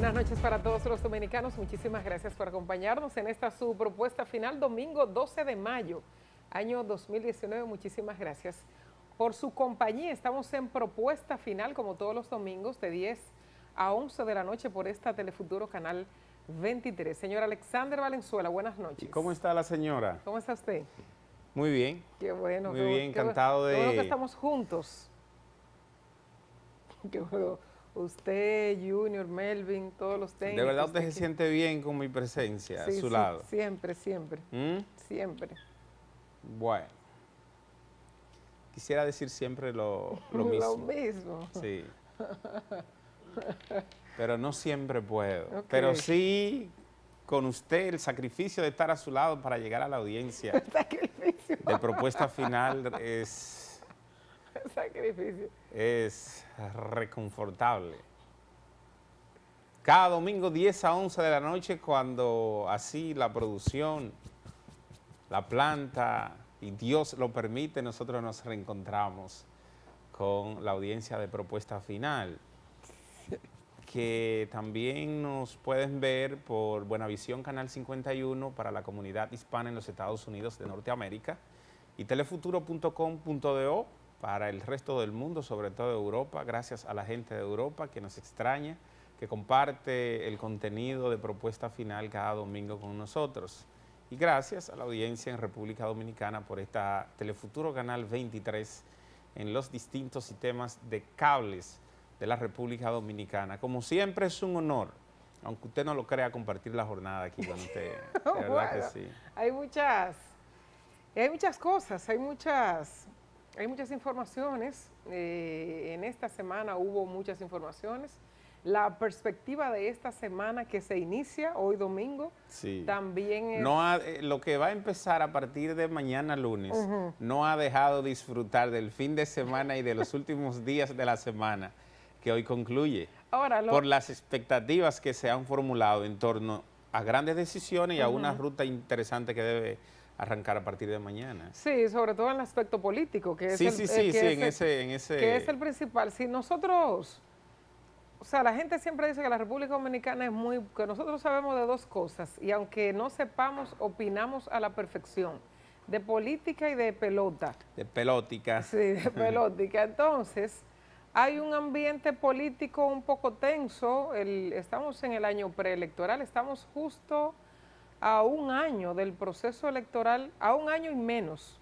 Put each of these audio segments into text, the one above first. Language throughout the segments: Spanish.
Buenas noches para todos los dominicanos. Muchísimas gracias por acompañarnos en esta su propuesta final, domingo 12 de mayo, año 2019. Muchísimas gracias por su compañía. Estamos en propuesta final, como todos los domingos, de 10 a 11 de la noche por esta Telefuturo Canal 23. Señor Alexander Valenzuela, buenas noches. ¿Y cómo está la señora? ¿Cómo está usted? Muy bien. Qué bueno. Muy bien, encantado de... Qué bueno que estamos juntos. Qué bueno. Usted, Junior, Melvin, todos los técnicos. De verdad usted se siente bien con mi presencia a su lado. Siempre, siempre. Siempre. Bueno. Quisiera decir siempre lo mismo. Lo mismo. Sí. Pero no siempre puedo. Okay. Pero sí, con usted, el sacrificio de estar a su lado para llegar a la audiencia. El sacrificio. De propuesta final es... Sacrificio. Es reconfortable. Cada domingo 10 a 11 de la noche, cuando así la producción, la planta y Dios lo permite, nosotros nos reencontramos con la audiencia de propuesta final, que también nos pueden ver por Buenavisión Canal 51 para la comunidad hispana en los Estados Unidos de Norteamérica y telefuturo.com.do para el resto del mundo, sobre todo Europa, gracias a la gente de Europa que nos extraña, que comparte el contenido de propuesta final cada domingo con nosotros. Y gracias a la audiencia en República Dominicana por esta Telefuturo Canal 23 en los distintos sistemas de cables de la República Dominicana. Como siempre es un honor, aunque usted no lo crea, compartir la jornada aquí con usted. De verdad bueno, que sí. Hay muchas cosas, hay muchas informaciones. En esta semana hubo muchas informaciones. La perspectiva de esta semana que se inicia hoy domingo, sí, también es... lo que va a empezar a partir de mañana lunes, no ha dejado disfrutar del fin de semana y de los últimos días de la semana que hoy concluye. Ahora, por las expectativas que se han formulado en torno a grandes decisiones y a una ruta interesante que debe arrancar a partir de mañana. Sí, sobre todo en el aspecto político, que es que es el principal. Si nosotros, o sea, la gente siempre dice que la República Dominicana es que nosotros sabemos de dos cosas, y aunque no sepamos, opinamos a la perfección, de política y de pelota. De pelótica. Sí, de pelótica. Entonces, hay un ambiente político un poco tenso, estamos en el año preelectoral, estamos justo a un año del proceso electoral, a un año y menos.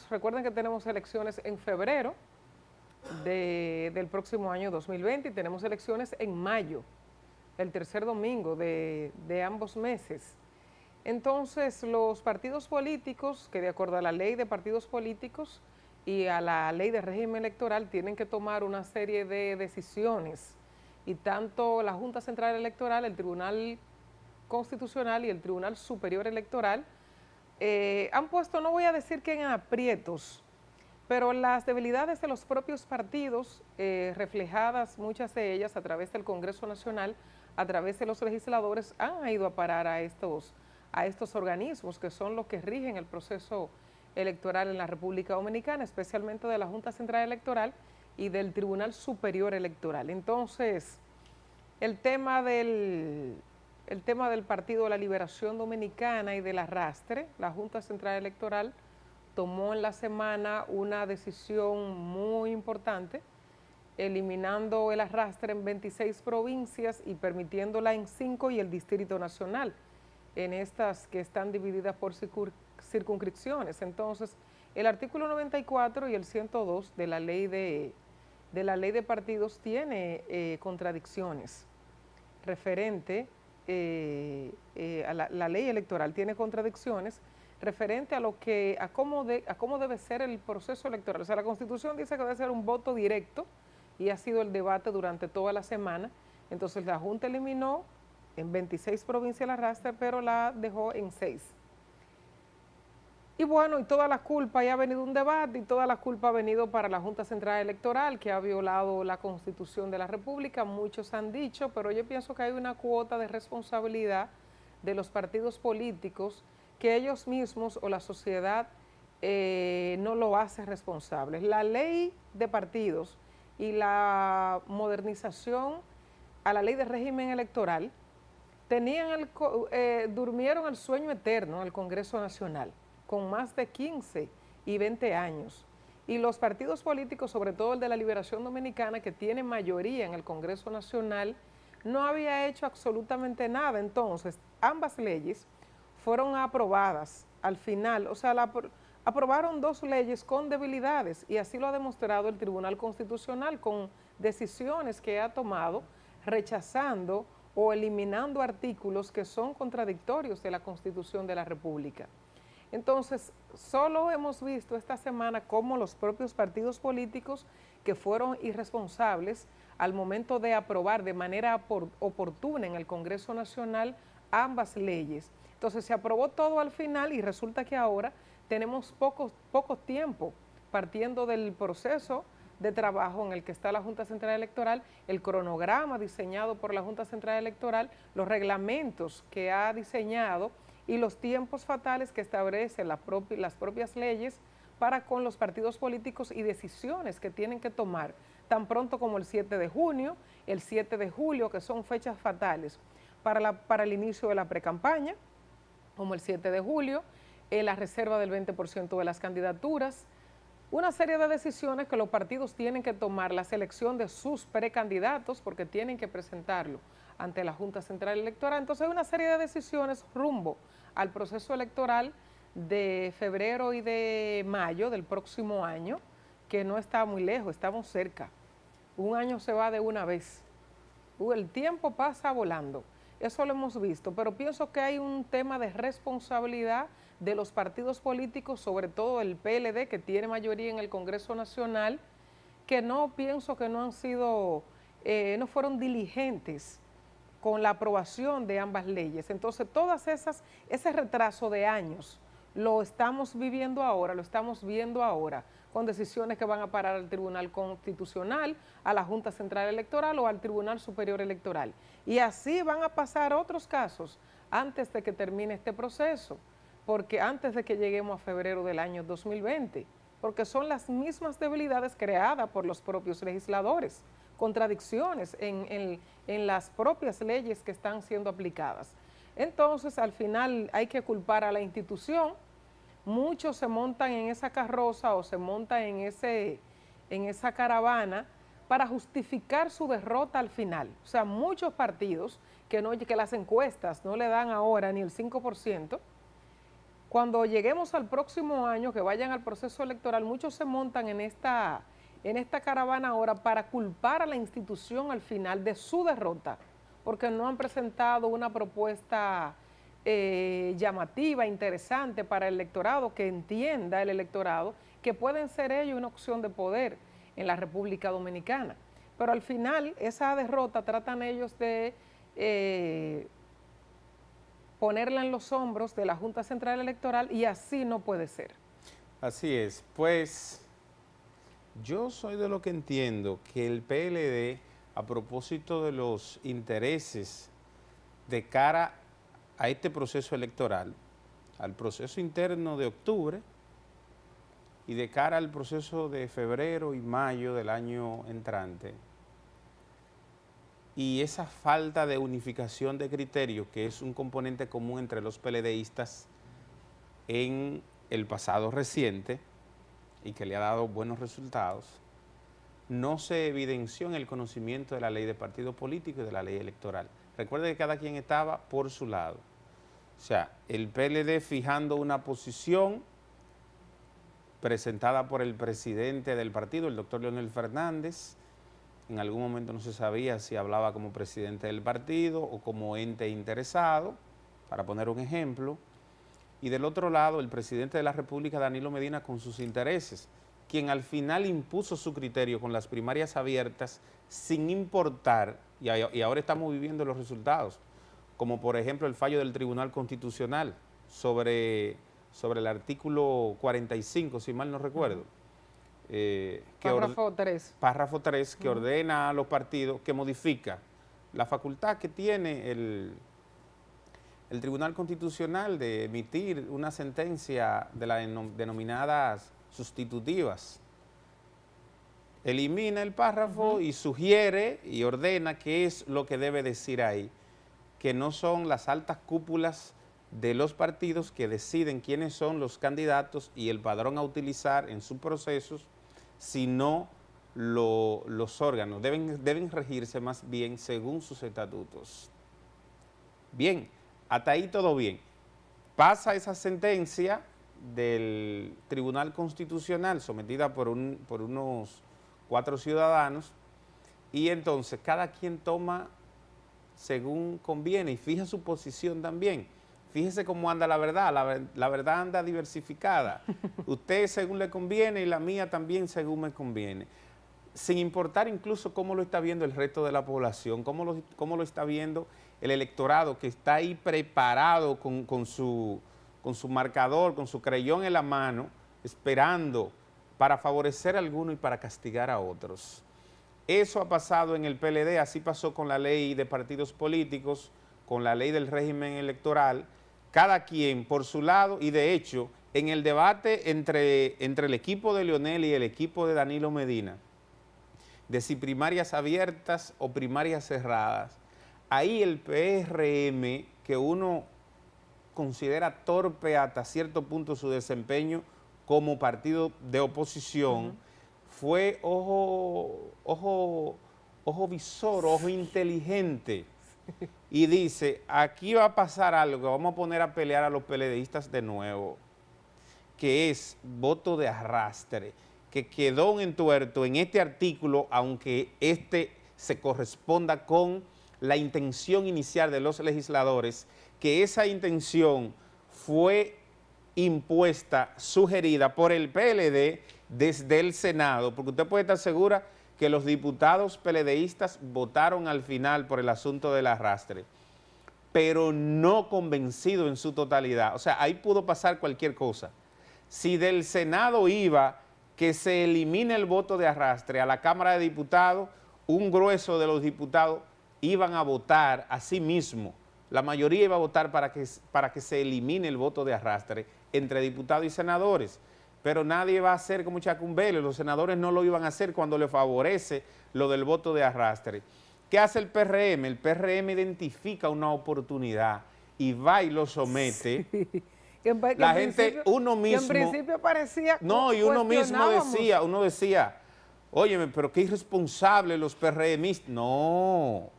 Recuerden que tenemos elecciones en febrero del próximo año 2020 y tenemos elecciones en mayo, el tercer domingo de ambos meses. Entonces, los partidos políticos, que de acuerdo a la ley de partidos políticos y a la ley de régimen electoral, tienen que tomar una serie de decisiones. Y tanto la Junta Central Electoral, el Tribunal Constitucional y el Tribunal Superior Electoral han puesto, no voy a decir que en aprietos, pero las debilidades de los propios partidos, reflejadas muchas de ellas a través del Congreso Nacional, a través de los legisladores, han ido a parar a estos organismos que son los que rigen el proceso electoral en la República Dominicana, especialmente de la Junta Central Electoral y del Tribunal Superior Electoral. Entonces, el tema del Partido de la Liberación Dominicana y del arrastre, la Junta Central Electoral tomó en la semana una decisión muy importante, eliminando el arrastre en 26 provincias y permitiéndola en 5 y el Distrito Nacional, en estas que están divididas por circunscripciones. Entonces, el artículo 94 y el 102 de la ley de partidos tiene contradicciones referente a la ley electoral, tiene contradicciones referente a cómo debe ser el proceso electoral. O sea, la Constitución dice que debe ser un voto directo y ha sido el debate durante toda la semana. Entonces, la Junta eliminó en 26 provincias el arrastre, pero la dejó en 6. Y bueno, y toda la culpa, ya ha venido un debate y toda la culpa ha venido para la Junta Central Electoral, que ha violado la Constitución de la República, muchos han dicho, pero yo pienso que hay una cuota de responsabilidad de los partidos políticos que ellos mismos o la sociedad no lo hace responsable. La ley de partidos y la modernización a la ley de régimen electoral, durmieron el sueño eterno en el Congreso Nacional, con más de 15 y 20 años. Y los partidos políticos, sobre todo el de la Liberación Dominicana, que tiene mayoría en el Congreso Nacional, no había hecho absolutamente nada. Entonces, ambas leyes fueron aprobadas al final, o sea, aprobaron dos leyes con debilidades, y así lo ha demostrado el Tribunal Constitucional con decisiones que ha tomado rechazando o eliminando artículos que son contradictorios de la Constitución de la República. Entonces, solo hemos visto esta semana cómo los propios partidos políticos que fueron irresponsables al momento de aprobar de manera oportuna en el Congreso Nacional ambas leyes. Entonces se aprobó todo al final y resulta que ahora tenemos poco tiempo partiendo del proceso de trabajo en el que está la Junta Central Electoral, el cronograma diseñado por la Junta Central Electoral, los reglamentos que ha diseñado y los tiempos fatales que establecen las propias leyes para con los partidos políticos y decisiones que tienen que tomar tan pronto como el 7 de junio, el 7 de julio, que son fechas fatales para el inicio de la precampaña, como el 7 de julio, la reserva del 20% de las candidaturas, una serie de decisiones que los partidos tienen que tomar, la selección de sus precandidatos, porque tienen que presentarlo ante la Junta Central Electoral. Entonces hay una serie de decisiones rumbo al proceso electoral de febrero y de mayo del próximo año, que no está muy lejos, estamos cerca. Un año se va de una vez. El tiempo pasa volando. Eso lo hemos visto, pero pienso que hay un tema de responsabilidad de los partidos políticos, sobre todo el PLD, que tiene mayoría en el Congreso Nacional, que no pienso que no han sido, no fueron diligentes con la aprobación de ambas leyes. Entonces, ese retraso de años lo estamos viviendo ahora, lo estamos viendo ahora, con decisiones que van a parar al Tribunal Constitucional, a la Junta Central Electoral o al Tribunal Superior Electoral. Y así van a pasar otros casos antes de que termine este proceso, porque antes de que lleguemos a febrero del año 2020, porque son las mismas debilidades creadas por los propios legisladores, contradicciones en las propias leyes que están siendo aplicadas. Entonces, al final hay que culpar a la institución. Muchos se montan en esa carroza o se montan en esa caravana para justificar su derrota al final. O sea, muchos partidos que las encuestas no le dan ahora ni el 5%, cuando lleguemos al próximo año, que vayan al proceso electoral, muchos se montan en esta caravana ahora para culpar a la institución al final de su derrota, porque no han presentado una propuesta llamativa, interesante para el electorado, que entienda el electorado que pueden ser ellos una opción de poder en la República Dominicana. Pero al final, esa derrota tratan ellos de ponerla en los hombros de la Junta Central Electoral, y así no puede ser. Así es. Pues yo soy de lo que entiendo que el PLD, a propósito de los intereses de cara a este proceso electoral, al proceso interno de octubre y de cara al proceso de febrero y mayo del año entrante, y esa falta de unificación de criterios, que es un componente común entre los PLDistas en el pasado reciente y que le ha dado buenos resultados, no se evidenció en el conocimiento de la ley de partido político y de la ley electoral. Recuerde que cada quien estaba por su lado. O sea, el PLD fijando una posición presentada por el presidente del partido, el doctor Leonel Fernández. En algún momento no se sabía si hablaba como presidente del partido o como ente interesado, para poner un ejemplo. Y del otro lado, el presidente de la República, Danilo Medina, con sus intereses, quien al final impuso su criterio con las primarias abiertas sin importar, y ahora estamos viviendo los resultados, como por ejemplo el fallo del Tribunal Constitucional sobre el artículo 45, si mal no recuerdo. Párrafo 3, que ordena a los partidos, que modifica la facultad que tiene el Tribunal Constitucional de emitir una sentencia de las denominadas sustitutivas, elimina el párrafo y sugiere y ordena qué es lo que debe decir ahí, que no son las altas cúpulas de los partidos que deciden quiénes son los candidatos y el padrón a utilizar en sus procesos, sino los órganos. Deben regirse más bien según sus estatutos. Bien, hasta ahí todo bien. Pasa esa sentencia del Tribunal Constitucional sometida por unos 4 ciudadanos y entonces cada quien toma según conviene y fija su posición también. Fíjese cómo anda la verdad, la verdad anda diversificada. Usted según le conviene y la mía también según me conviene. Sin importar incluso cómo lo está viendo el resto de la población, cómo lo está viendo el electorado que está ahí preparado con su marcador, con su creyón en la mano, esperando para favorecer a alguno y para castigar a otros. Eso ha pasado en el PLD, así pasó con la ley de partidos políticos, con la ley del régimen electoral, cada quien por su lado, y de hecho, en el debate entre el equipo de Leonel y el equipo de Danilo Medina, de si primarias abiertas o primarias cerradas, ahí el PRM, que uno considera torpe hasta cierto punto su desempeño como partido de oposición, fue ojo visor, ojo inteligente, y dice, aquí va a pasar algo, vamos a poner a pelear a los PLDistas de nuevo, que es voto de arrastre, que quedó un entuerto en este artículo, aunque este se corresponda con la intención inicial de los legisladores, que esa intención fue impuesta, sugerida por el PLD desde el Senado, porque usted puede estar segura que los diputados PLDistas votaron al final por el asunto del arrastre, pero no convencido en su totalidad. O sea, ahí pudo pasar cualquier cosa. Si del Senado iba que se elimine el voto de arrastre a la Cámara de Diputados, un grueso de los diputados iban a votar a sí mismo. La mayoría iba a votar para que se elimine el voto de arrastre entre diputados y senadores, pero nadie va a hacer como Chacumbele, los senadores no lo iban a hacer cuando le favorece lo del voto de arrastre. ¿Qué hace el PRM? El PRM identifica una oportunidad y va y lo somete. Sí. La gente, uno mismo... Que en principio parecía... No, y uno mismo decía, óyeme, pero qué irresponsable los PRMistas. No,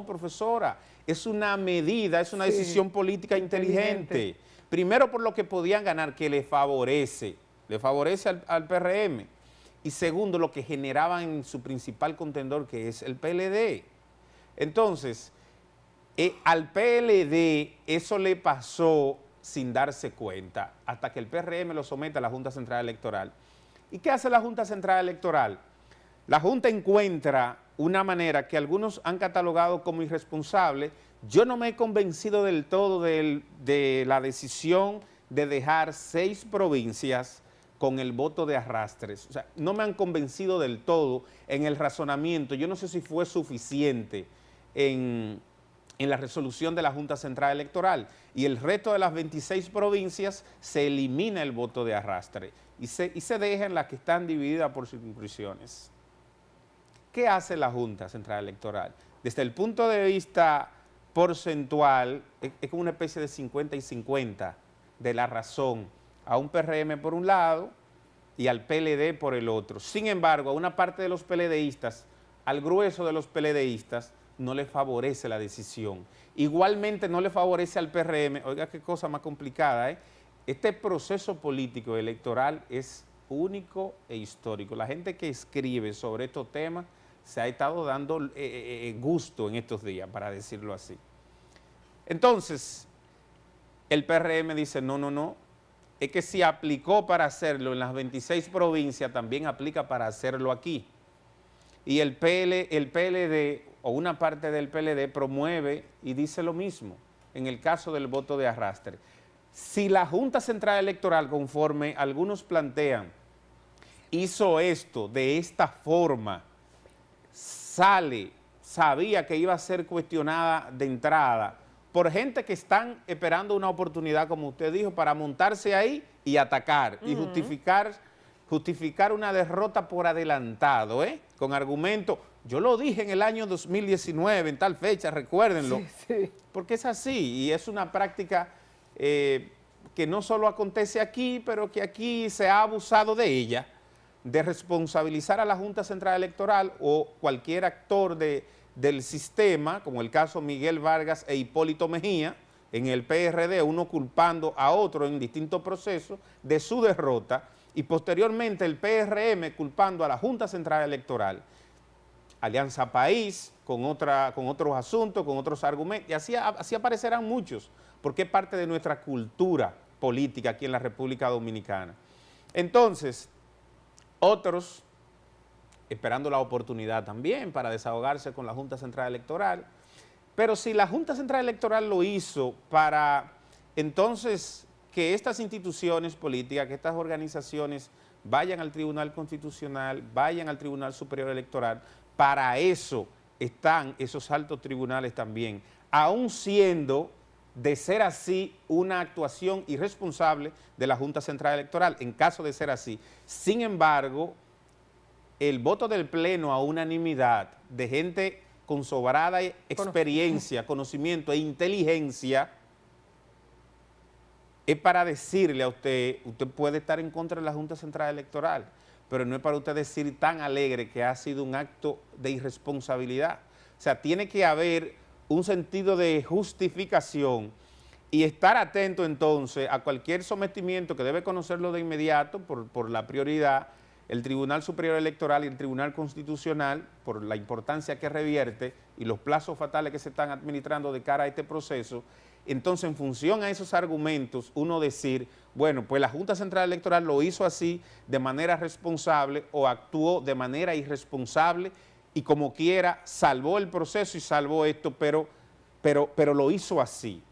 profesora, es una medida, es una decisión política inteligente. Primero por lo que podían ganar, que le favorece al PRM. Y segundo, lo que generaban en su principal contendor, que es el PLD. Entonces, al PLD eso le pasó sin darse cuenta, hasta que el PRM lo somete a la Junta Central Electoral. ¿Y qué hace la Junta Central Electoral? La Junta encuentra una manera que algunos han catalogado como irresponsable. Yo no me he convencido del todo de la decisión de dejar 6 provincias con el voto de arrastres. O sea, no me han convencido del todo en el razonamiento. Yo no sé si fue suficiente en la resolución de la Junta Central Electoral, y el resto de las 26 provincias se elimina el voto de arrastre y se dejan las que están divididas por circunscripciones. ¿Qué hace la Junta Central Electoral? Desde el punto de vista porcentual, es como una especie de 50 y 50 de la razón a un PRM por un lado y al PLD por el otro. Sin embargo, a una parte de los PLDistas, al grueso de los PLDistas, no le favorece la decisión. Igualmente no le favorece al PRM. Oiga qué cosa más complicada, ¿eh? Este proceso político electoral es único e histórico. La gente que escribe sobre estos temas se ha estado dando gusto en estos días, para decirlo así. Entonces, el PRM dice, no, es que si aplicó para hacerlo en las 26 provincias, también aplica para hacerlo aquí. Y el PLD, o una parte del PLD, promueve y dice lo mismo en el caso del voto de arrastre. Si la Junta Central Electoral, conforme algunos plantean, hizo esto de esta forma, sabía que iba a ser cuestionada de entrada por gente que están esperando una oportunidad, como usted dijo, para montarse ahí y atacar y justificar justificar una derrota por adelantado, con argumento. Yo lo dije en el año 2019, en tal fecha, recuérdenlo, Sí, sí. porque es así y es una práctica que no solo acontece aquí, pero que aquí se ha abusado de ella, de responsabilizar a la Junta Central Electoral o cualquier actor del sistema, como el caso Miguel Vargas e Hipólito Mejía, en el PRD, uno culpando a otro en distintos procesos de su derrota, y posteriormente el PRM culpando a la Junta Central Electoral, Alianza País, con otros asuntos, con otros argumentos, y así aparecerán muchos, porque es parte de nuestra cultura política aquí en la República Dominicana. Entonces, otros, esperando la oportunidad también para desahogarse con la Junta Central Electoral, pero si la Junta Central Electoral lo hizo para entonces que estas instituciones políticas, que estas organizaciones vayan al Tribunal Constitucional, vayan al Tribunal Superior Electoral, para eso están esos altos tribunales también, aun siendo, de ser así, una actuación irresponsable de la Junta Central Electoral, en caso de ser así. Sin embargo, el voto del Pleno a unanimidad de gente con sobrada experiencia, conocimiento e inteligencia, es para decirle a usted, usted puede estar en contra de la Junta Central Electoral, pero no es para usted decir tan alegre que ha sido un acto de irresponsabilidad. O sea, tiene que haber un sentido de justificación y estar atento entonces a cualquier sometimiento que debe conocerlo de inmediato por la prioridad, el Tribunal Superior Electoral y el Tribunal Constitucional, por la importancia que revierte y los plazos fatales que se están administrando de cara a este proceso. Entonces, en función a esos argumentos, uno decir, bueno, pues la Junta Central Electoral lo hizo así de manera responsable o actuó de manera irresponsable y como quiera salvó el proceso y salvó esto, pero lo hizo así.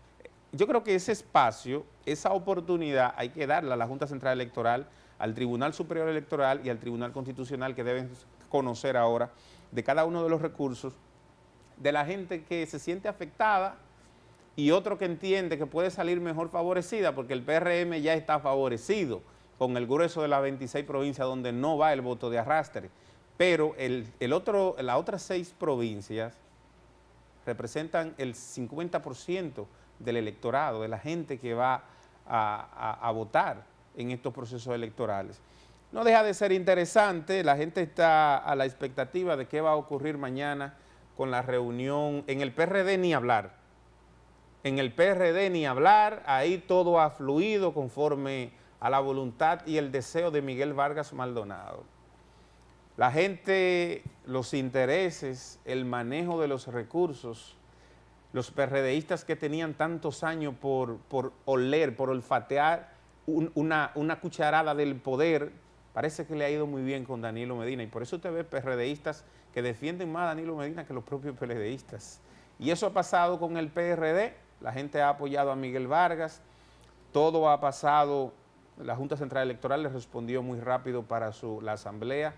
Yo creo que ese espacio, esa oportunidad hay que darla a la Junta Central Electoral, al Tribunal Superior Electoral y al Tribunal Constitucional, que deben conocer ahora de cada uno de los recursos de la gente que se siente afectada y otro que entiende que puede salir mejor favorecida, porque el PRM ya está favorecido con el grueso de las 26 provincias donde no va el voto de arrastre, pero las otras 6 provincias representan el 50% del electorado, de la gente que va a votar en estos procesos electorales. No deja de ser interesante, la gente está a la expectativa de qué va a ocurrir mañana con la reunión. En el PRD ni hablar, ahí todo ha fluido conforme a la voluntad y el deseo de Miguel Vargas Maldonado. La gente, los intereses, el manejo de los recursos, los PRDistas que tenían tantos años por oler, por olfatear una cucharada del poder, parece que le ha ido muy bien con Danilo Medina, y por eso usted ve PRDistas que defienden más a Danilo Medina que los propios PLDistas. Y eso ha pasado con el PRD, la gente ha apoyado a Miguel Vargas, todo ha pasado, la Junta Central Electoral le respondió muy rápido para la asamblea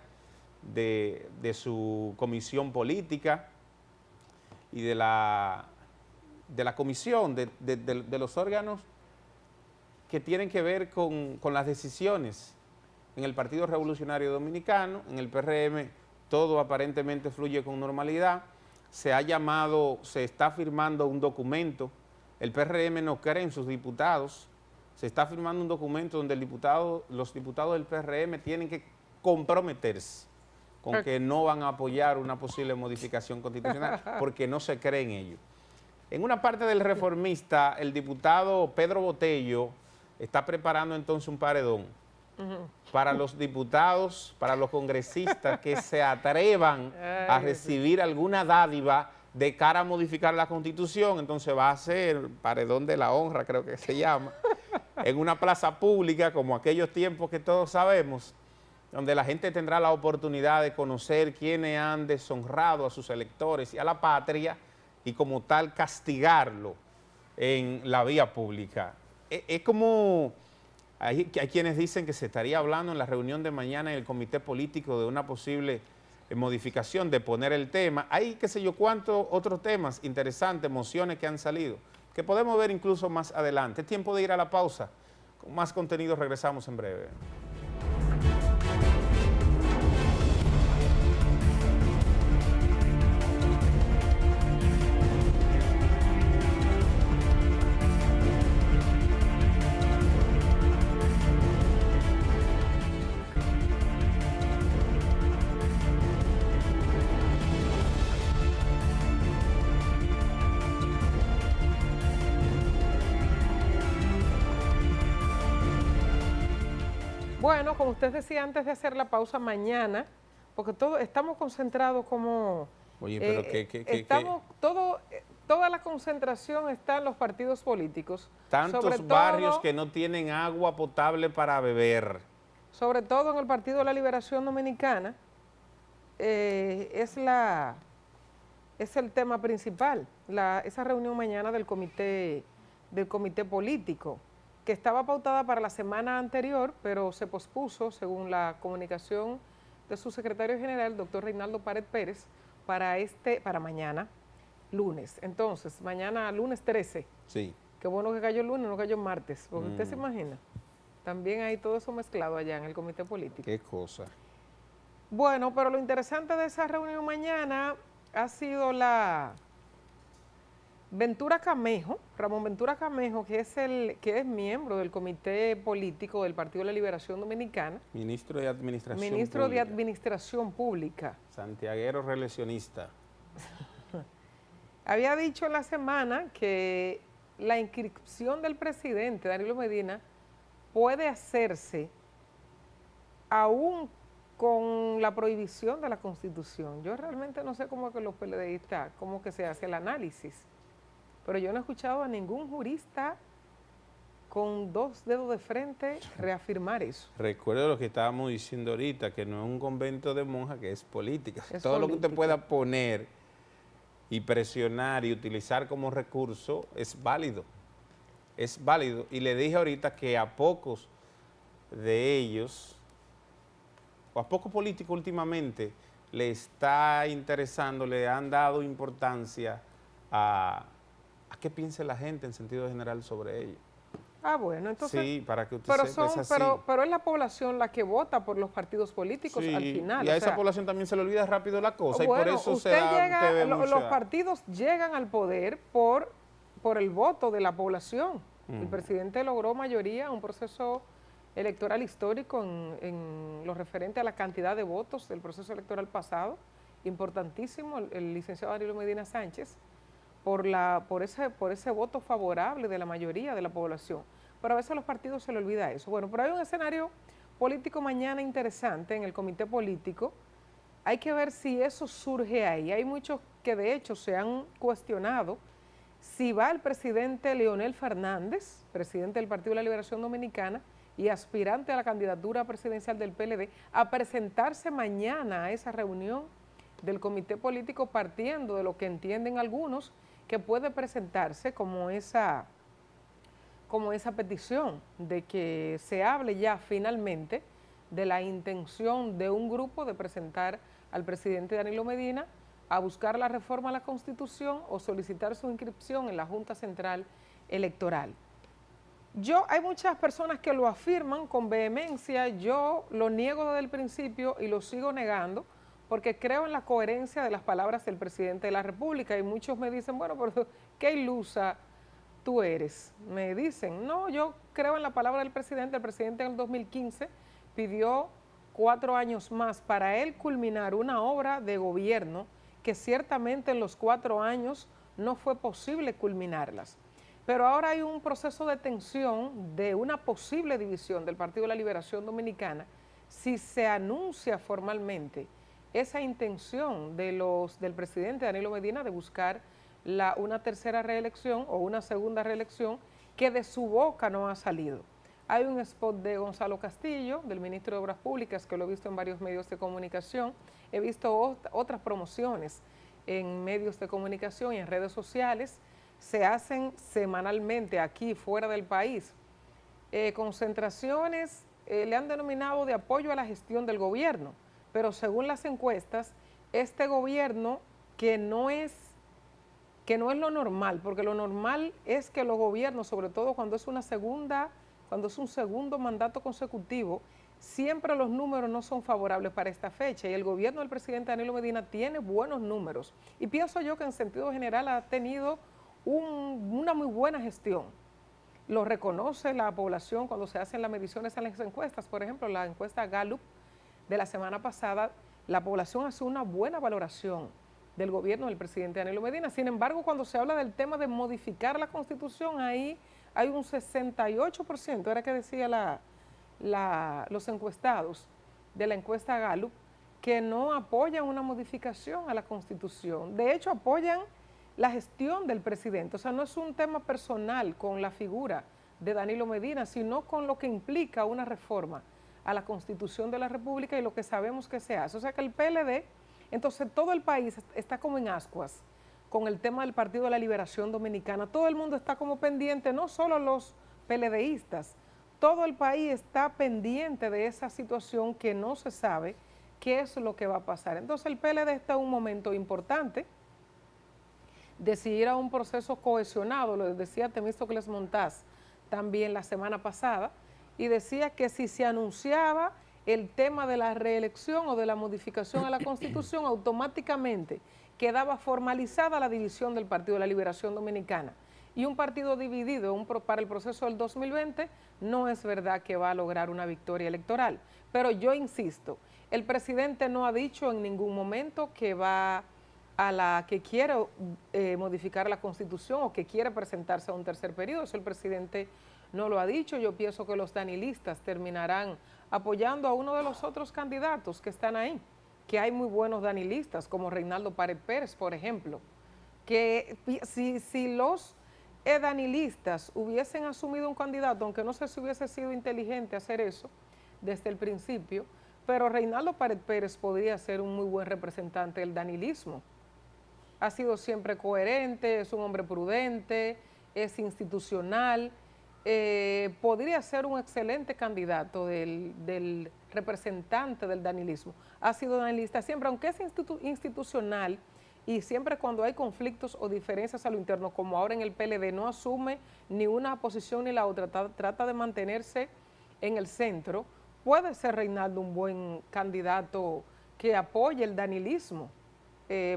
de su comisión política y de la comisión, de los órganos que tienen que ver con las decisiones. En el Partido Revolucionario Dominicano, en el PRM, todo aparentemente fluye con normalidad. Se está firmando un documento, el PRM no cree en sus diputados, se está firmando un documento donde los diputados del PRM tienen que comprometerse con que no van a apoyar una posible modificación constitucional porque no se cree en ello. En una parte del Reformista, el diputado Pedro Botello está preparando entonces un paredón para los diputados, para los congresistas que se atrevan a recibir alguna dádiva de cara a modificar la Constitución. Entonces va a ser paredón de la honra, creo que se llama, en una plaza pública como aquellos tiempos que todos sabemos, donde la gente tendrá la oportunidad de conocer quiénes han deshonrado a sus electores y a la patria y como tal castigarlo en la vía pública. Es como, hay quienes dicen que se estaría hablando en la reunión de mañana en el comité político de una posible modificación, de poner el tema. Hay qué sé yo cuántos otros temas interesantes, mociones que han salido, que podemos ver incluso más adelante. Es tiempo de ir a la pausa. Con más contenido regresamos en breve. Bueno, como usted decía antes de hacer la pausa, mañana, porque estamos concentrados como... Oye, pero toda la concentración está en los partidos políticos. tantos barrios que no tienen agua potable para beber. Sobre todo en el Partido de la Liberación Dominicana, es el tema principal, esa reunión mañana del comité político, que estaba pautada para la semana anterior, pero se pospuso, según la comunicación de su secretario general, doctor Reinaldo Pared Pérez, para mañana, lunes. Entonces, mañana lunes 13. Sí. Qué bueno que cayó el lunes, no cayó el martes, porque usted se imagina. También hay todo eso mezclado allá en el comité político. Qué cosa. Bueno, pero lo interesante de esa reunión mañana ha sido la Ventura Camejo, Ramón Ventura Camejo, que es miembro del comité político del Partido de la Liberación Dominicana. Ministro de Administración Ministro Pública. de Administración Pública. Santiaguero reeleccionista. Había dicho en la semana que la inscripción del presidente, Danilo Medina, puede hacerse aún con la prohibición de la Constitución. Yo realmente no sé cómo es que los PLDistas, cómo que se hace el análisis, pero yo no he escuchado a ningún jurista con dos dedos de frente reafirmar eso. Recuerdo lo que estábamos diciendo ahorita, que no es un convento de monjas, que es política. Todo lo que usted pueda poner y presionar y utilizar como recurso es válido. Es válido. Y le dije ahorita que a pocos de ellos, o a pocos políticos últimamente, le está interesando, le han dado importancia a qué piense la gente en sentido general sobre ello. Ah, bueno, entonces... Sí, para que usted sepa, es así. Pero es la población la que vota por los partidos políticos al final. Y a esa población también se le olvida rápido la cosa, bueno, y por eso los partidos llegan al poder por el voto de la población. El presidente logró mayoría, un proceso electoral histórico en lo referente a la cantidad de votos del proceso electoral pasado, importantísimo, el licenciado Danilo Medina Sánchez, por ese voto favorable de la mayoría de la población. Pero a veces a los partidos se le olvida eso. Bueno, pero hay un escenario político mañana interesante en el comité político. Hay que ver si eso surge ahí. Hay muchos que de hecho se han cuestionado si va el presidente Leonel Fernández, presidente del Partido de la Liberación Dominicana y aspirante a la candidatura presidencial del PLD, a presentarse mañana a esa reunión del comité político, partiendo de lo que entienden algunos que puede presentarse como esa petición de que se hable ya finalmente de la intención de un grupo de presentar al presidente Danilo Medina a buscar la reforma a la Constitución o solicitar su inscripción en la Junta Central Electoral. Hay muchas personas que lo afirman con vehemencia, yo lo niego desde el principio y lo sigo negando, porque creo en la coherencia de las palabras del presidente de la República, y muchos me dicen, bueno, pero qué ilusa tú eres. Me dicen, no, yo creo en la palabra del presidente. El presidente en el 2015 pidió 4 años más para él culminar una obra de gobierno que ciertamente en los 4 años no fue posible culminarlas. Pero ahora hay un proceso de tensión de una posible división del Partido de la Liberación Dominicana si se anuncia formalmente esa intención del presidente Danilo Medina de buscar una tercera reelección o una segunda reelección que de su boca no ha salido. Hay un spot de Gonzalo Castillo, del ministro de Obras Públicas, que lo he visto en varios medios de comunicación. He visto otras promociones en medios de comunicación y en redes sociales. Se hacen semanalmente aquí, fuera del país. Concentraciones, le han denominado de apoyo a la gestión del gobierno, pero según las encuestas, este gobierno que no es lo normal, porque lo normal es que los gobiernos, sobre todo cuando es un segundo mandato consecutivo, siempre los números no son favorables para esta fecha, y el gobierno del presidente Danilo Medina tiene buenos números, y pienso yo que en sentido general ha tenido una muy buena gestión. Lo reconoce la población cuando se hacen las mediciones en las encuestas. Por ejemplo, la encuesta Gallup de la semana pasada, la población hace una buena valoración del gobierno del presidente Danilo Medina. Sin embargo, cuando se habla del tema de modificar la Constitución, ahí hay un 68%, era que decía los encuestados de la encuesta Gallup que no apoyan una modificación a la Constitución. De hecho, apoyan la gestión del presidente. O sea, no es un tema personal con la figura de Danilo Medina, sino con lo que implica una reforma a la Constitución de la República y lo que sabemos que se hace. O sea, que el PLD, entonces todo el país está como en ascuas con el tema del Partido de la Liberación Dominicana. Todo el mundo está como pendiente, no solo los PLDistas, todo el país está pendiente de esa situación que no se sabe qué es lo que va a pasar. Entonces el PLD está en un momento importante de seguir a un proceso cohesionado, lo decía Temístocles Montaz también la semana pasada, y decía que si se anunciaba el tema de la reelección o de la modificación a la Constitución, automáticamente quedaba formalizada la división del Partido de la Liberación Dominicana. Y un partido dividido para el proceso del 2020 no es verdad que va a lograr una victoria electoral. Pero yo insisto, el presidente no ha dicho en ningún momento que va que quiere modificar la Constitución o que quiere presentarse a un tercer periodo. Eso el presidente no lo ha dicho. Yo pienso que los danilistas terminarán apoyando a uno de los otros candidatos que están ahí, que hay muy buenos danilistas, como Reinaldo Pared Pérez, por ejemplo, que si los danilistas hubiesen asumido un candidato, aunque no sé si hubiese sido inteligente hacer eso desde el principio, pero Reinaldo Pared Pérez podría ser un muy buen representante del danilismo. Ha sido siempre coherente, es un hombre prudente, es institucional, podría ser un excelente candidato del representante del danilismo. Ha sido danilista siempre, aunque es institucional, y siempre cuando hay conflictos o diferencias a lo interno, como ahora en el PLD, no asume ni una posición ni la otra, trata de mantenerse en el centro. Puede ser Reinaldo un buen candidato que apoye el danilismo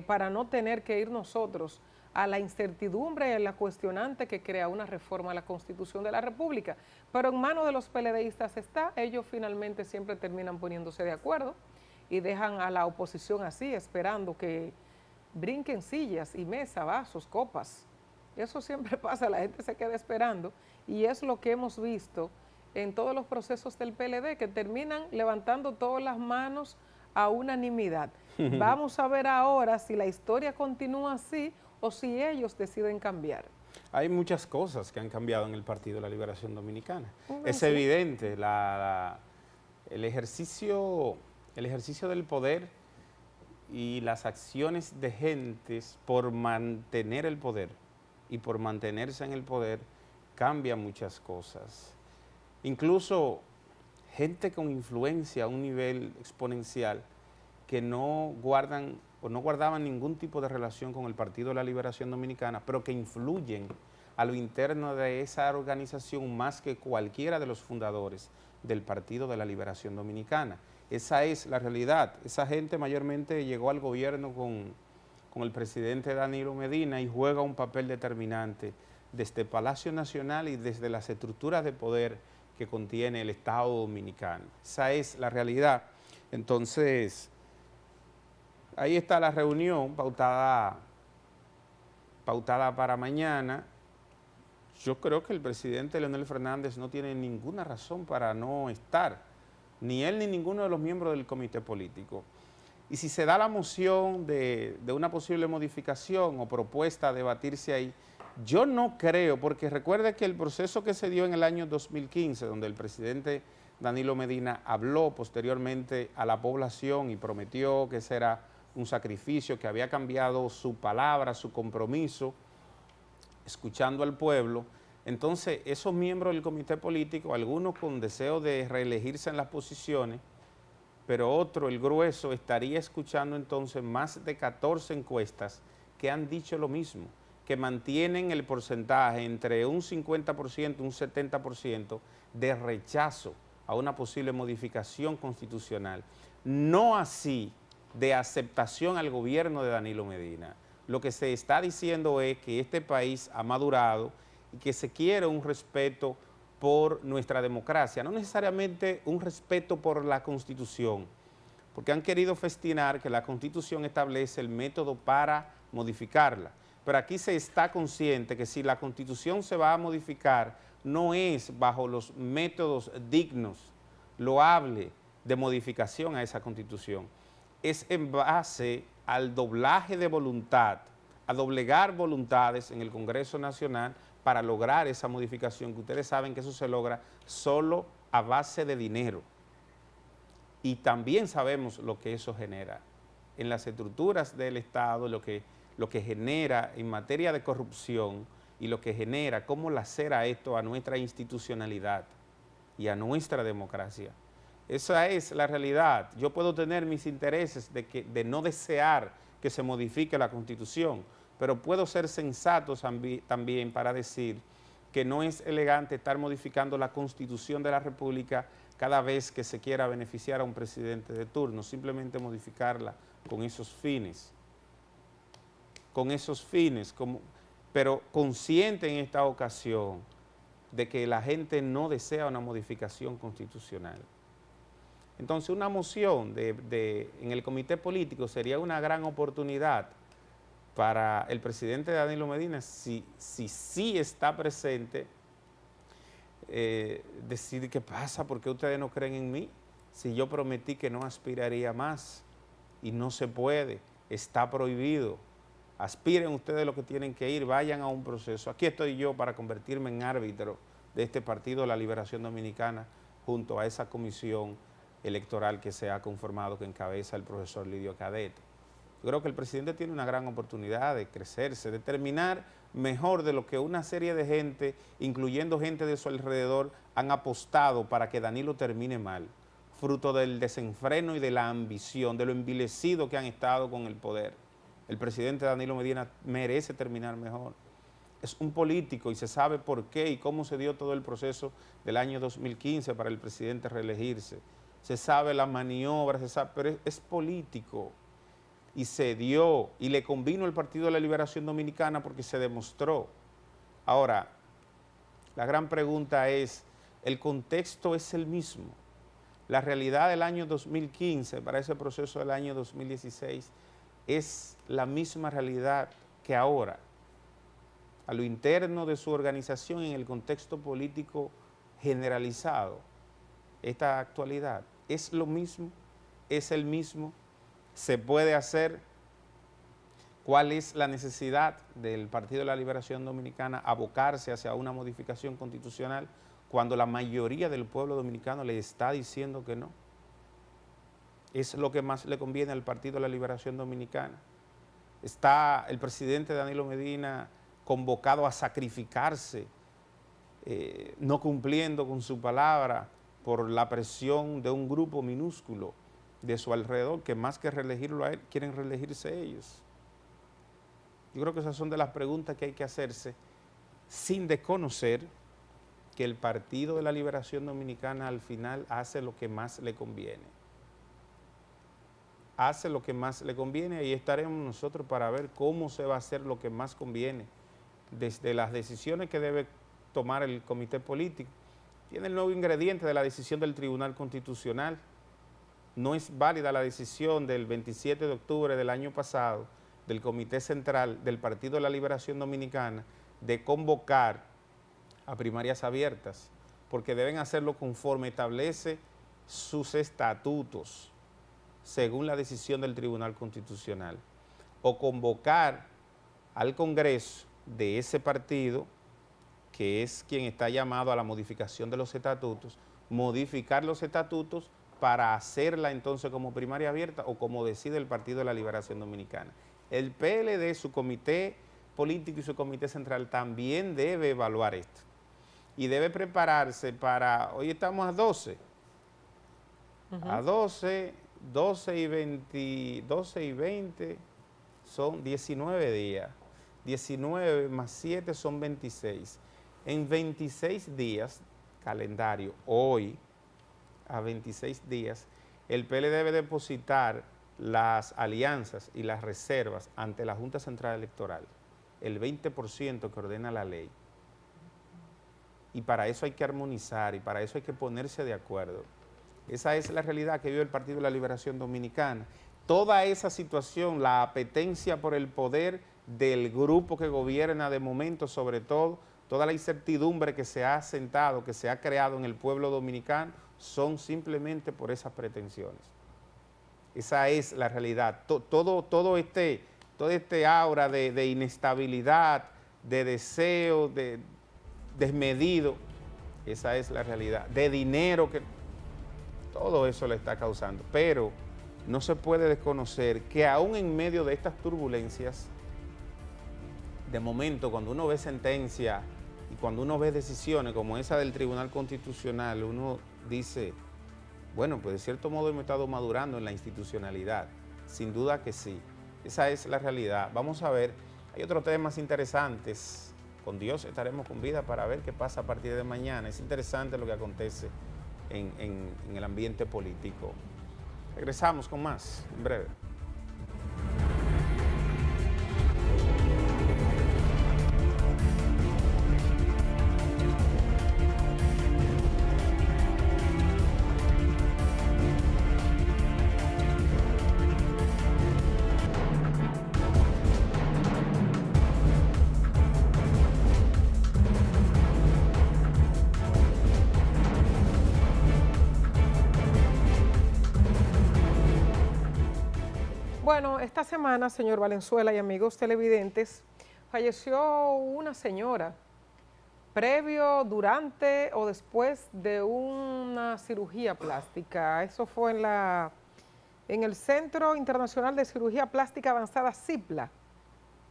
para no tener que ir nosotros a la incertidumbre y a la cuestionante que crea una reforma a la Constitución de la República. Pero en manos de los PLDistas está, ellos finalmente siempre terminan poniéndose de acuerdo y dejan a la oposición así, esperando que brinquen sillas y mesa, vasos, copas. Eso siempre pasa, la gente se queda esperando y es lo que hemos visto en todos los procesos del PLD, que terminan levantando todas las manos a unanimidad. Vamos a ver ahora si la historia continúa así o si ellos deciden cambiar. Hay muchas cosas que han cambiado en el Partido de la Liberación Dominicana. Es evidente el ejercicio del poder y las acciones de gentes por mantener el poder y por mantenerse en el poder cambian muchas cosas. Incluso gente con influencia a un nivel exponencial que no guardan o no guardaban ningún tipo de relación con el Partido de la Liberación Dominicana, pero que influyen a lo interno de esa organización más que cualquiera de los fundadores del Partido de la Liberación Dominicana. Esa es la realidad. Esa gente mayormente llegó al gobierno con el presidente Danilo Medina y juega un papel determinante desde Palacio Nacional y desde las estructuras de poder que contiene el Estado Dominicano. Esa es la realidad. Entonces, ahí está la reunión pautada para mañana. Yo creo que el presidente Leonel Fernández no tiene ninguna razón para no estar, ni él ni ninguno de los miembros del comité político. Y si se da la moción de una posible modificación o propuesta a debatirse ahí, yo no creo, porque recuerde que el proceso que se dio en el año 2015, donde el presidente Danilo Medina habló posteriormente a la población y prometió que ese era un sacrificio, que había cambiado su palabra, su compromiso, escuchando al pueblo. Entonces, esos miembros del comité político, algunos con deseo de reelegirse en las posiciones, pero otro, el grueso, estaría escuchando entonces más de 14 encuestas que han dicho lo mismo, que mantienen el porcentaje entre un 50% y un 70% de rechazo a una posible modificación constitucional. No así de aceptación al gobierno de Danilo Medina. Lo que se está diciendo es que este país ha madurado y que se quiere un respeto por nuestra democracia, no necesariamente un respeto por la Constitución, porque han querido festinar que la Constitución establece el método para modificarla. Pero aquí se está consciente que si la Constitución se va a modificar, no es bajo los métodos dignos loable de modificación a esa Constitución. Es en base al doblaje de voluntad, a doblegar voluntades en el Congreso Nacional para lograr esa modificación, que ustedes saben que eso se logra solo a base de dinero. Y también sabemos lo que eso genera en las estructuras del Estado, lo que genera en materia de corrupción y lo que genera, cómo lacera esto a nuestra institucionalidad y a nuestra democracia. Esa es la realidad. Yo puedo tener mis intereses de no desear que se modifique la Constitución, pero puedo ser sensato también para decir que no es elegante estar modificando la Constitución de la República cada vez que se quiera beneficiar a un presidente de turno, simplemente modificarla con esos fines. Pero consciente en esta ocasión de que la gente no desea una modificación constitucional. Entonces, una moción en el comité político sería una gran oportunidad para el presidente Danilo Medina, si sí está presente, decir qué pasa, por qué ustedes no creen en mí, si yo prometí que no aspiraría más y no se puede, está prohibido. Aspiren ustedes lo que tienen que ir, vayan a un proceso. Aquí estoy yo para convertirme en árbitro de este Partido de la Liberación Dominicana junto a esa comisión electoral que se ha conformado, que encabeza el profesor Lidio Cadeto. Yo creo que el presidente tiene una gran oportunidad de crecerse, de terminar mejor de lo que una serie de gente, incluyendo gente de su alrededor, han apostado para que Danilo termine mal, fruto del desenfreno y de la ambición, de lo envilecido que han estado con el poder. El presidente Danilo Medina merece terminar mejor. Es un político y se sabe por qué y cómo se dio todo el proceso del año 2015 para el presidente reelegirse. Se sabe las maniobras, pero es político y se dio y le convino el Partido de la Liberación Dominicana porque se demostró. Ahora, la gran pregunta es, ¿el contexto es el mismo? La realidad del año 2015 para ese proceso del año 2016 es la misma realidad que ahora. A lo interno de su organización en el contexto político generalizado, esta actualidad, ¿es lo mismo? ¿Es el mismo? ¿Se puede hacer? ¿Cuál es la necesidad del Partido de la Liberación Dominicana abocarse hacia una modificación constitucional cuando la mayoría del pueblo dominicano le está diciendo que no? ¿Es lo que más le conviene al Partido de la Liberación Dominicana? ¿Está el presidente Danilo Medina convocado a sacrificarse, no cumpliendo con su palabra por la presión de un grupo minúsculo de su alrededor, que más que reelegirlo a él, quieren reelegirse ellos? Yo creo que esas son de las preguntas que hay que hacerse sin desconocer que el Partido de la Liberación Dominicana al final hace lo que más le conviene. Hace lo que más le conviene, y estaremos nosotros para ver cómo se va a hacer lo que más conviene, desde las decisiones que debe tomar el comité político. Tiene el nuevo ingrediente de la decisión del Tribunal Constitucional. No es válida la decisión del 27 de octubre del año pasado del Comité Central del Partido de la Liberación Dominicana de convocar a primarias abiertas, porque deben hacerlo conforme establece sus estatutos, según la decisión del Tribunal Constitucional, o convocar al Congreso de ese partido, que es quien está llamado a la modificación de los estatutos, modificar los estatutos para hacerla entonces como primaria abierta o como decide el Partido de la Liberación Dominicana. El PLD, su comité político y su comité central también debe evaluar esto y debe prepararse para, hoy estamos a 12, a 12 y 20 son 19 días, 19 más 7 son 26. En 26 días, calendario, hoy, a 26 días, el PLD debe depositar las alianzas y las reservas ante la Junta Central Electoral, el 20% que ordena la ley. Y para eso hay que armonizar y para eso hay que ponerse de acuerdo. Esa es la realidad que vive el Partido de la Liberación Dominicana. Toda esa situación, la apetencia por el poder del grupo que gobierna de momento, sobre todo, toda la incertidumbre que se ha sentado, que se ha creado en el pueblo dominicano, son simplemente por esas pretensiones. Esa es la realidad. Todo este aura de inestabilidad, de deseo, de desmedido, esa es la realidad. De dinero, que todo eso le está causando. Pero no se puede desconocer que aún en medio de estas turbulencias, de momento, cuando uno ve sentencia y cuando uno ve decisiones como esa del Tribunal Constitucional, uno dice, bueno, pues de cierto modo hemos estado madurando en la institucionalidad. Sin duda que sí. Esa es la realidad. Vamos a ver, hay otros temas interesantes. Con Dios estaremos con vida para ver qué pasa a partir de mañana. Es interesante lo que acontece en el ambiente político. Regresamos con más en breve. Bueno, esta semana, señor Valenzuela y amigos televidentes, falleció una señora previo, durante o después de una cirugía plástica. Eso fue en el Centro Internacional de Cirugía Plástica Avanzada, CIPLA,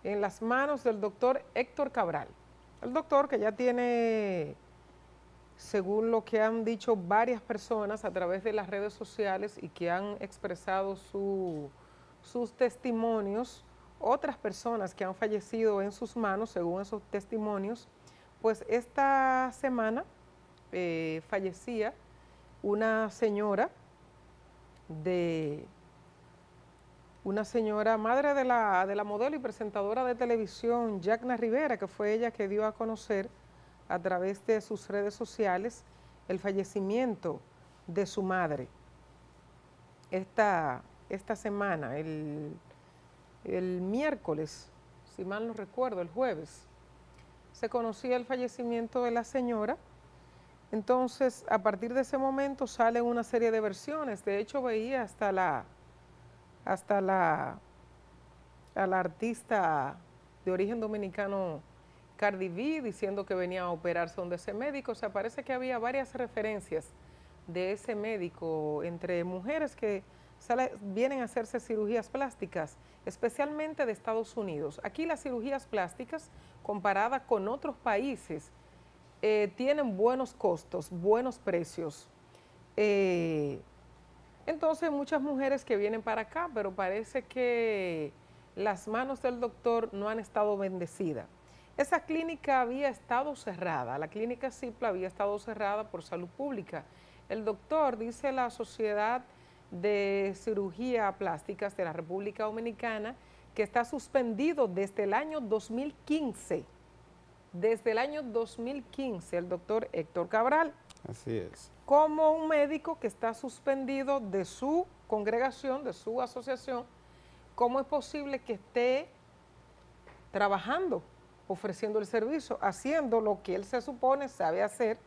en las manos del doctor Héctor Cabral. El doctor que ya tiene, según lo que han dicho varias personas a través de las redes sociales y que han expresado sus testimonios, otras personas que han fallecido en sus manos, según esos testimonios, pues esta semana fallecía una señora madre de la modelo y presentadora de televisión, Yagna Rivera, que fue ella que dio a conocer a través de sus redes sociales el fallecimiento de su madre. Esta semana, el miércoles, si mal no recuerdo, el jueves, se conocía el fallecimiento de la señora. Entonces, a partir de ese momento salen una serie de versiones. De hecho, veía hasta la artista de origen dominicano Cardi B diciendo que venía a operarse donde ese médico. O sea, parece que había varias referencias de ese médico entre mujeres que vienen a hacerse cirugías plásticas, especialmente de Estados Unidos. Aquí las cirugías plásticas, comparadas con otros países, tienen buenos costos, buenos precios. Entonces, muchas mujeres que vienen para acá, pero parece que las manos del doctor no han estado bendecidas. Esa clínica había estado cerrada, la clínica CIPLA había estado cerrada por salud pública. El doctor, dice la Sociedad de Cirugía Plásticas de la República Dominicana, que está suspendido desde el año 2015. Desde el año 2015, el doctor Héctor Cabral. Así es. Como un médico que está suspendido de su congregación, de su asociación, ¿cómo es posible que esté trabajando, ofreciendo el servicio, haciendo lo que él se supone sabe hacer,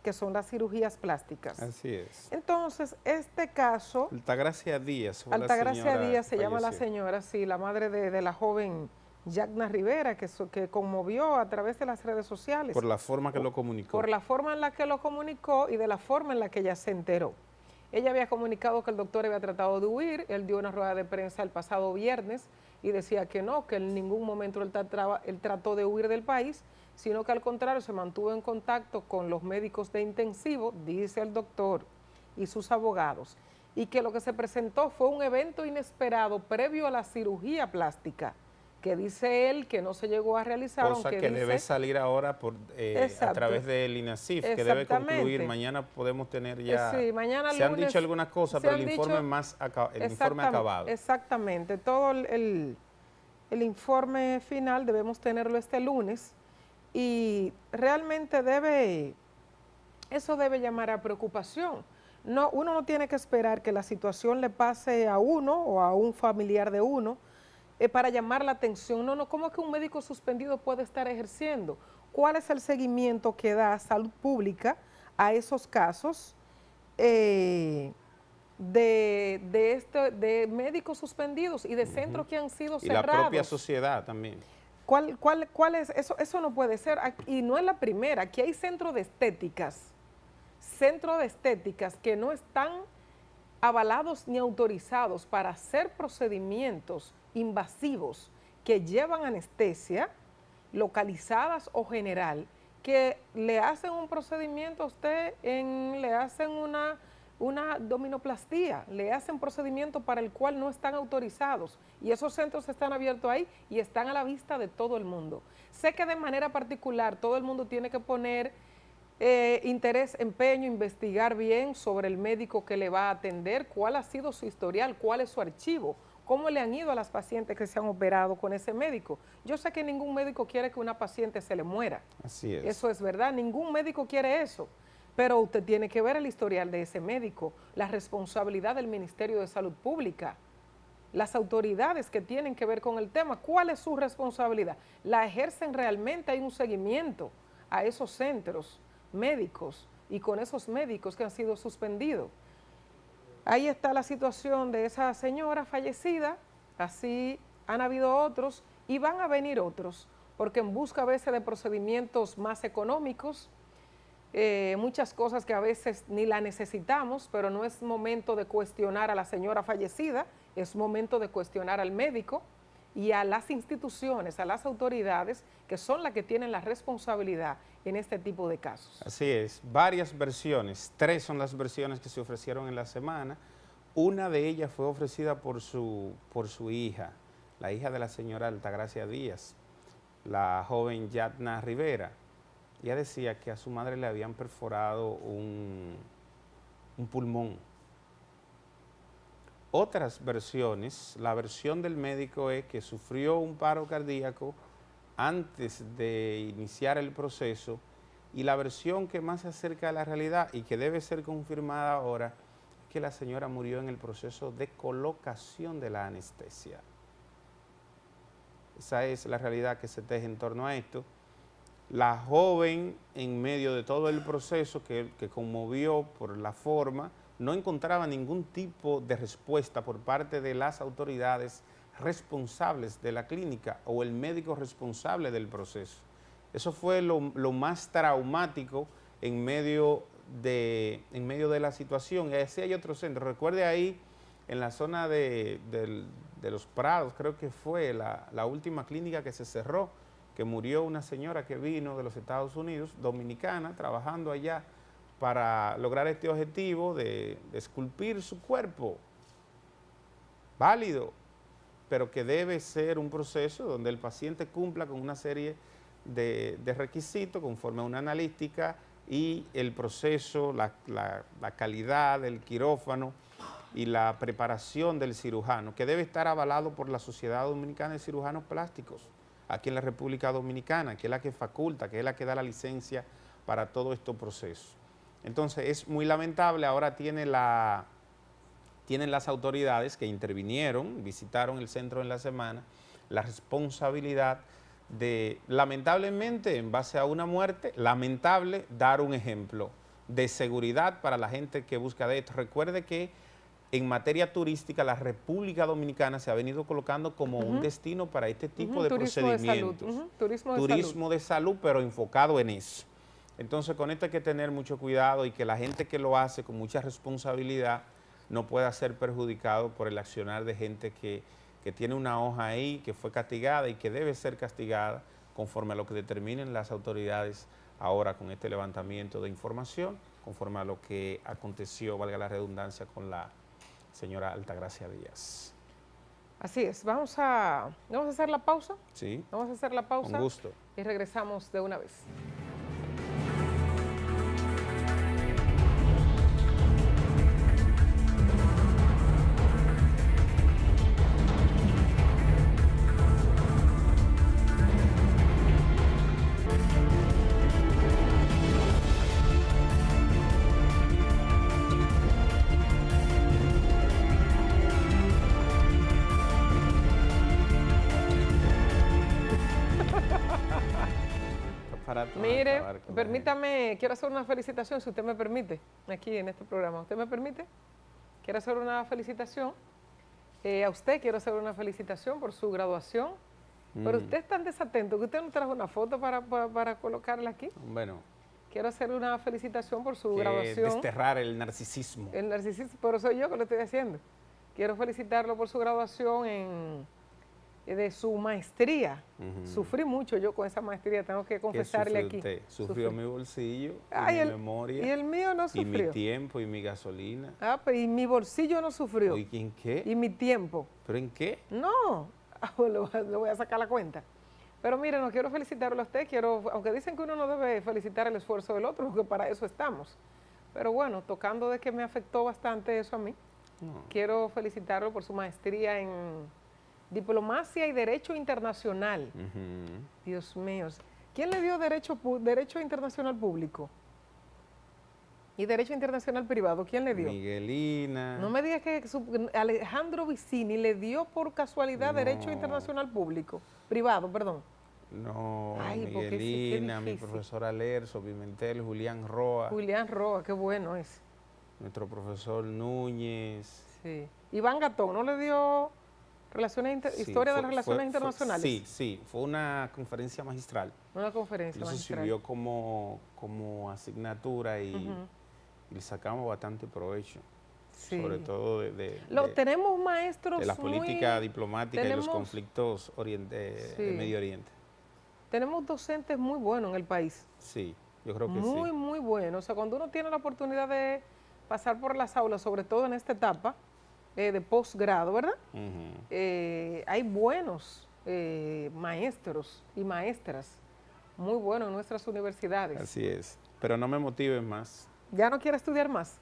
que son las cirugías plásticas? Así es. Entonces, este caso... Altagracia Díaz. Altagracia Díaz se llama la señora, sí, la madre de la joven Yagna Rivera, que conmovió a través de las redes sociales. Por la forma que lo comunicó. Por la forma en la que lo comunicó y de la forma en la que ella se enteró. Ella había comunicado que el doctor había tratado de huir. Él dio una rueda de prensa el pasado viernes y decía que no, que en ningún momento él trató de huir del país, sino que al contrario se mantuvo en contacto con los médicos de intensivo, dice el doctor, y sus abogados, y que lo que se presentó fue un evento inesperado previo a la cirugía plástica, que dice él que no se llegó a realizar. Cosa que debe salir ahora a través del INASIF, que debe concluir. Mañana podemos tener ya... Sí, mañana se han dicho algunas cosas, pero el informe informe acabado. Exactamente, todo el informe final debemos tenerlo este lunes, y realmente eso debe llamar a preocupación. No, uno no tiene que esperar que la situación le pase a uno o a un familiar de uno para llamar la atención. No, ¿cómo es que un médico suspendido puede estar ejerciendo? ¿Cuál es el seguimiento que da Salud Pública a esos casos? de médicos suspendidos y de centros que han sido Y cerrados. la propia sociedad también. ¿Cuál es? Eso no puede ser. Y no es la primera. Aquí hay centros de estéticas que no están avalados ni autorizados para hacer procedimientos invasivos que llevan anestesia, localizadas o general, que le hacen un procedimiento a usted, le hacen una abdominoplastía, le hacen procedimiento para el cual no están autorizados, y esos centros están abiertos ahí y están a la vista de todo el mundo. Sé que de manera particular todo el mundo tiene que poner interés, empeño, investigar bien sobre el médico que le va a atender, cuál ha sido su historial, cuál es su archivo, cómo le han ido a las pacientes que se han operado con ese médico. Yo sé que ningún médico quiere que una paciente se le muera. Así es. Eso es verdad, ningún médico quiere eso. Pero usted tiene que ver el historial de ese médico, la responsabilidad del Ministerio de Salud Pública, las autoridades que tienen que ver con el tema, ¿cuál es su responsabilidad? ¿La ejercen realmente? ¿Hay un seguimiento a esos centros médicos y con esos médicos que han sido suspendidos? Ahí está la situación de esa señora fallecida, así han habido otros y van a venir otros, porque en busca a veces de procedimientos más económicos, muchas cosas que a veces ni la necesitamos, pero no es momento de cuestionar a la señora fallecida, es momento de cuestionar al médico y a las instituciones, a las autoridades, que son las que tienen la responsabilidad en este tipo de casos. Así es, varias versiones, 3 son las versiones que se ofrecieron en la semana. Una de ellas fue ofrecida por su hija, la hija de la señora Altagracia Díaz, la joven Yatna Rivera. Ella decía que a su madre le habían perforado un pulmón. Otras versiones, la versión del médico es que sufrió un paro cardíaco antes de iniciar el proceso, y la versión que más se acerca a la realidad y que debe ser confirmada ahora es que la señora murió en el proceso de colocación de la anestesia. Esa es la realidad que se teje en torno a esto. La joven, en medio de todo el proceso que conmovió por la forma, no encontraba ningún tipo de respuesta por parte de las autoridades responsables de la clínica o el médico responsable del proceso. Eso fue lo más traumático en medio de la situación. Y así hay otro centro. Recuerde ahí, en la zona de Los Prados, creo que fue la última clínica que se cerró, que murió una señora que vino de los Estados Unidos, dominicana, trabajando allá para lograr este objetivo de esculpir su cuerpo, válido, pero que debe ser un proceso donde el paciente cumpla con una serie de requisitos conforme a una analítica, y el proceso, la calidad del quirófano y la preparación del cirujano, que debe estar avalado por la Sociedad Dominicana de Cirujanos Plásticos, aquí en la República Dominicana, que es la que faculta, que es la que da la licencia para todo estos procesos. Entonces es muy lamentable. Ahora tienen las autoridades que intervinieron, visitaron el centro en la semana, la responsabilidad de, lamentablemente, en base a una muerte, lamentable, dar un ejemplo de seguridad para la gente que busca de esto. Recuerde que en materia turística, la República Dominicana se ha venido colocando como un destino para este tipo de procedimientos. Turismo de salud, pero enfocado en eso. Entonces, con esto hay que tener mucho cuidado, y que la gente que lo hace con mucha responsabilidad no pueda ser perjudicado por el accionar de gente que tiene una hoja ahí, que fue castigada y que debe ser castigada conforme a lo que determinen las autoridades ahora con este levantamiento de información, conforme a lo que aconteció, valga la redundancia, con la señora Altagracia Díaz. Así es, vamos a hacer la pausa. Sí. Vamos a hacer la pausa. Con gusto. Y regresamos de una vez. aparatos. Mire, permítame, quiero hacer una felicitación, si usted me permite, aquí en este programa. ¿Usted me permite? Quiero hacer una felicitación. A usted quiero hacer una felicitación por su graduación. Pero usted es tan desatento que usted no trajo una foto para colocarla aquí. Bueno. Quiero hacer una felicitación por su graduación. Desterrar el narcisismo. El narcisismo, pero soy yo que lo estoy haciendo. Quiero felicitarlo por su graduación de su maestría. Sufrí mucho yo con esa maestría, tengo que confesarle aquí. Usted? Sufrió mi bolsillo, mi memoria. Y el mío no sufrió. Y mi tiempo y mi gasolina. Pero y mi bolsillo no sufrió. ¿Y en qué? Y mi tiempo. ¿Pero en qué? No, le voy a sacar la cuenta. Pero mire, no quiero felicitarlo a usted, aunque dicen que uno no debe felicitar el esfuerzo del otro, porque para eso estamos. Pero bueno, tocando de que me afectó bastante eso a mí, quiero felicitarlo por su maestría en Diplomacia y Derecho Internacional. Dios mío. ¿Quién le dio Derecho Internacional Público? ¿Y Derecho Internacional Privado? ¿Quién le dio? Miguelina. No me digas que Alejandro Vicini le dio por casualidad Derecho Internacional Público. Privado, perdón. No, Miguelina, mi profesora Lerso, Pimentel, Julián Roa. Julián Roa, qué bueno es. Nuestro profesor Núñez. Sí. Iván Gatón, ¿no le dio Historia de las Relaciones Internacionales? Sí, fue una conferencia magistral. Una conferencia magistral. Sirvió como asignatura y le sacamos bastante provecho. Sí. Sobre todo tenemos maestros de la política diplomática y los conflictos de Medio Oriente. Tenemos docentes muy buenos en el país. Sí, yo creo que sí. Muy buenos. O sea, cuando uno tiene la oportunidad de pasar por las aulas, sobre todo en esta etapa de posgrado, ¿verdad? Hay buenos maestros y maestras muy buenos en nuestras universidades. Así es, pero no me motiven más. ¿Ya no quiere estudiar más?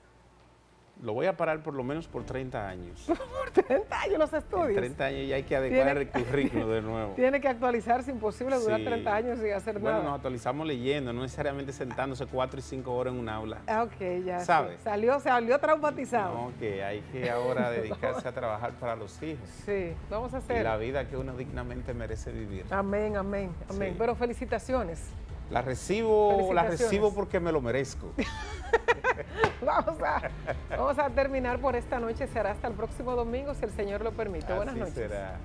Lo voy a parar por lo menos por 30 años. ¿Por 30 años los estudios? En 30 años ya hay que adecuar el currículo de nuevo. Tiene que actualizarse, imposible durar 30 años sin hacer nada. Bueno, nos actualizamos leyendo, no necesariamente sentándose 4 y 5 horas en un aula. Ok, ya. ¿Sabe? Sí. Salió traumatizado. No, que hay que ahora dedicarse a trabajar para los hijos. Sí, vamos a hacer. Y la vida que uno dignamente merece vivir. Amén. Sí. Pero felicitaciones. La recibo porque me lo merezco. Vamos a terminar por esta noche. Será hasta el próximo domingo, si el Señor lo permite. Buenas noches. Será.